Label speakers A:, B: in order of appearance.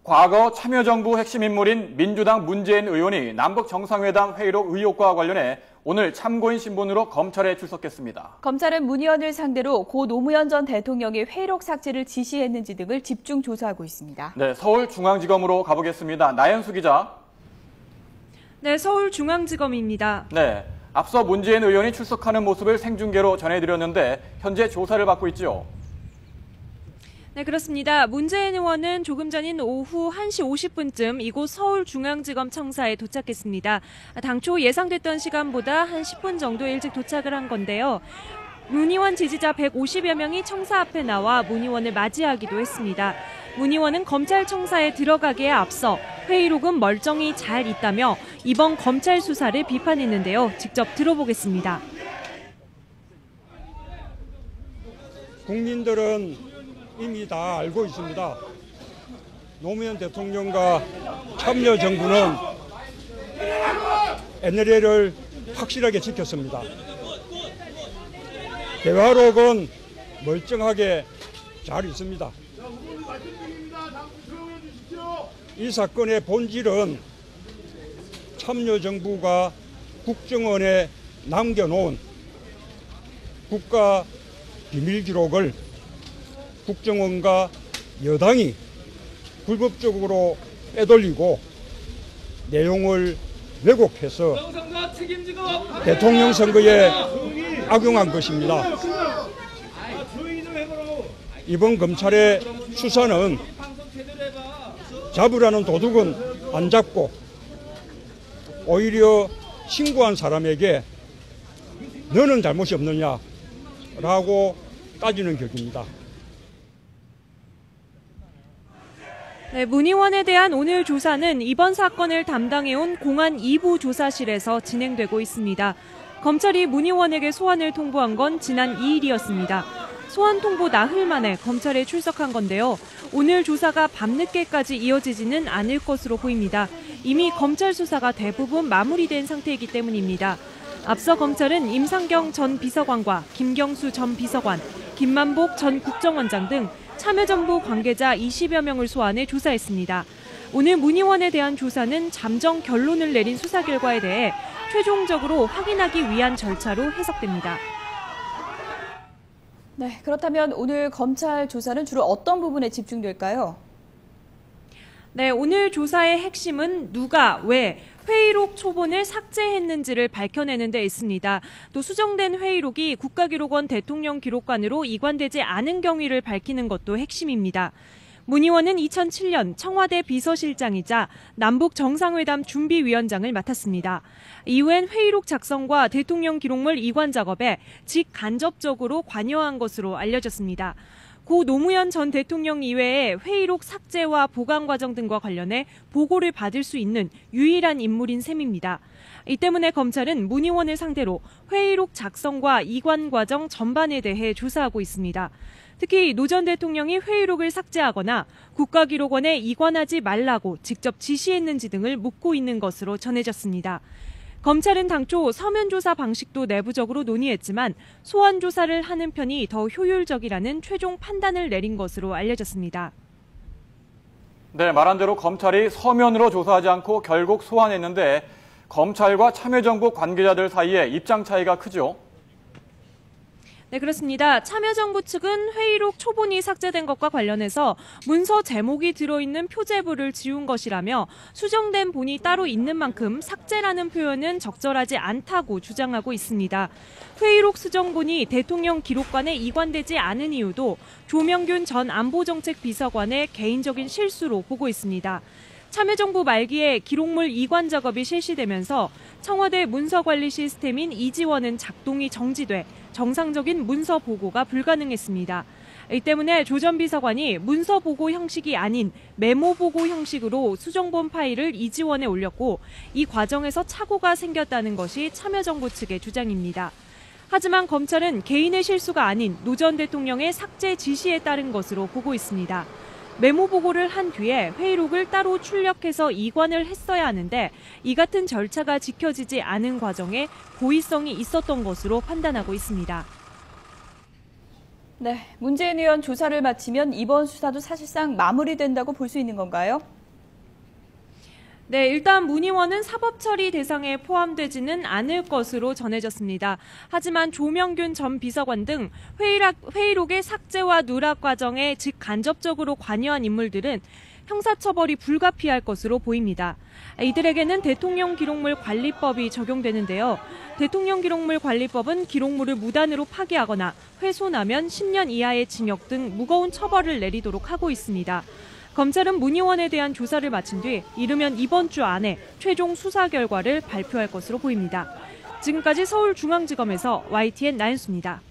A: 과거 참여정부 핵심 인물인 민주당 문재인 의원이 남북 정상회담 회의록 의혹과 관련해 오늘 참고인 신분으로 검찰에 출석했습니다.
B: 검찰은 문 의원을 상대로 고 노무현 전 대통령의 회의록 삭제를 지시했는지 등을 집중 조사하고 있습니다.
A: 네, 서울중앙지검으로 가보겠습니다. 나연수 기자.
C: 네, 서울중앙지검입니다.
A: 네, 앞서 문재인 의원이 출석하는 모습을 생중계로 전해드렸는데 현재 조사를 받고 있죠.
C: 네, 그렇습니다. 문재인 의원은 조금 전인 오후 1시 50분쯤 이곳 서울중앙지검 청사에 도착했습니다. 당초 예상됐던 시간보다 한 10분 정도 일찍 도착을 한 건데요. 문 의원 지지자 150여 명이 청사 앞에 나와 문 의원을 맞이하기도 했습니다. 문 의원은 검찰 청사에 들어가기에 앞서 회의록은 멀쩡히 잘 있다며 이번 검찰 수사를 비판했는데요. 직접 들어보겠습니다.
D: 국민들은 이미 다 알고 있습니다. 노무현 대통령과 참여정부는 NLL을 확실하게 지켰습니다. 대화록은 멀쩡하게 잘 있습니다. 이 사건의 본질은 참여정부가 국정원에 남겨놓은 국가 비밀기록을 국정원과 여당이 불법적으로 빼돌리고 내용을 왜곡해서 대통령 선거에 악용한 것입니다. 이번 검찰의 수사는 잡으라는 도둑은 안 잡고 오히려 신고한 사람에게 너는 잘못이 없느냐라고 따지는 격입니다.
C: 네, 문 의원에 대한 오늘 조사는 이번 사건을 담당해온 공안 2부 조사실에서 진행되고 있습니다. 검찰이 문 의원에게 소환을 통보한 건 지난 2일이었습니다. 소환 통보 나흘 만에 검찰에 출석한 건데요. 오늘 조사가 밤늦게까지 이어지지는 않을 것으로 보입니다. 이미 검찰 수사가 대부분 마무리된 상태이기 때문입니다. 앞서 검찰은 임상경 전 비서관과 김경수 전 비서관, 김만복 전 국정원장 등 참여정부 관계자 20여 명을 소환해 조사했습니다. 오늘 문 의원에 대한 조사는 잠정 결론을 내린 수사 결과에 대해 최종적으로 확인하기 위한 절차로 해석됩니다.
B: 네, 그렇다면 오늘 검찰 조사는 주로 어떤 부분에 집중될까요?
C: 네, 오늘 조사의 핵심은 누가, 왜, 회의록 초본을 삭제했는지를 밝혀내는 데 있습니다. 또 수정된 회의록이 국가기록원 대통령 기록관으로 이관되지 않은 경위를 밝히는 것도 핵심입니다. 문 의원은 2007년 청와대 비서실장이자 남북 정상회담 준비위원장을 맡았습니다. 이후엔 회의록 작성과 대통령 기록물 이관 작업에 직간접적으로 관여한 것으로 알려졌습니다. 고 노무현 전 대통령 이외에 회의록 삭제와 보관 과정 등과 관련해 보고를 받을 수 있는 유일한 인물인 셈입니다. 이 때문에 검찰은 문 의원을 상대로 회의록 작성과 이관 과정 전반에 대해 조사하고 있습니다. 특히 노 전 대통령이 회의록을 삭제하거나 국가기록원에 이관하지 말라고 직접 지시했는지 등을 묻고 있는 것으로 전해졌습니다. 검찰은 당초 서면 조사 방식도 내부적으로 논의했지만 소환 조사를 하는 편이 더 효율적이라는 최종 판단을 내린 것으로 알려졌습니다.
A: 네, 말한 대로 검찰이 서면으로 조사하지 않고 결국 소환했는데 검찰과 참여정부 관계자들 사이에 입장 차이가 크죠?
C: 네, 그렇습니다. 참여정부 측은 회의록 초본이 삭제된 것과 관련해서 문서 제목이 들어있는 표제부를 지운 것이라며 수정된 본이 따로 있는 만큼 삭제라는 표현은 적절하지 않다고 주장하고 있습니다. 회의록 수정본이 대통령 기록관에 이관되지 않은 이유도 조명균 전 안보정책비서관의 개인적인 실수로 보고 있습니다. 참여정부 말기에 기록물 이관 작업이 실시되면서 청와대 문서관리 시스템인 이지원은 작동이 정지돼 정상적인 문서 보고가 불가능했습니다. 이 때문에 조 전 비서관이 문서 보고 형식이 아닌 메모 보고 형식으로 수정본 파일을 이지원에 올렸고 이 과정에서 착오가 생겼다는 것이 참여정부 측의 주장입니다. 하지만 검찰은 개인의 실수가 아닌 노 전 대통령의 삭제 지시에 따른 것으로 보고 있습니다. 메모 보고를 한 뒤에 회의록을 따로 출력해서 이관을 했어야 하는데 이 같은 절차가 지켜지지 않은 과정에 고의성이 있었던 것으로 판단하고 있습니다.
B: 네, 문재인 의원 조사를 마치면 이번 수사도 사실상 마무리된다고 볼 수 있는 건가요?
C: 네, 일단 문 의원은 사법처리 대상에 포함되지는 않을 것으로 전해졌습니다. 하지만 조명균 전 비서관 등 회의록의 삭제와 누락 과정에 직간접적으로 관여한 인물들은 형사처벌이 불가피할 것으로 보입니다. 이들에게는 대통령 기록물 관리법이 적용되는데요. 대통령 기록물 관리법은 기록물을 무단으로 파기하거나 훼손하면 10년 이하의 징역 등 무거운 처벌을 내리도록 하고 있습니다. 검찰은 문 의원에 대한 조사를 마친 뒤 이르면 이번 주 안에 최종 수사 결과를 발표할 것으로 보입니다. 지금까지 서울중앙지검에서 YTN 나연수입니다.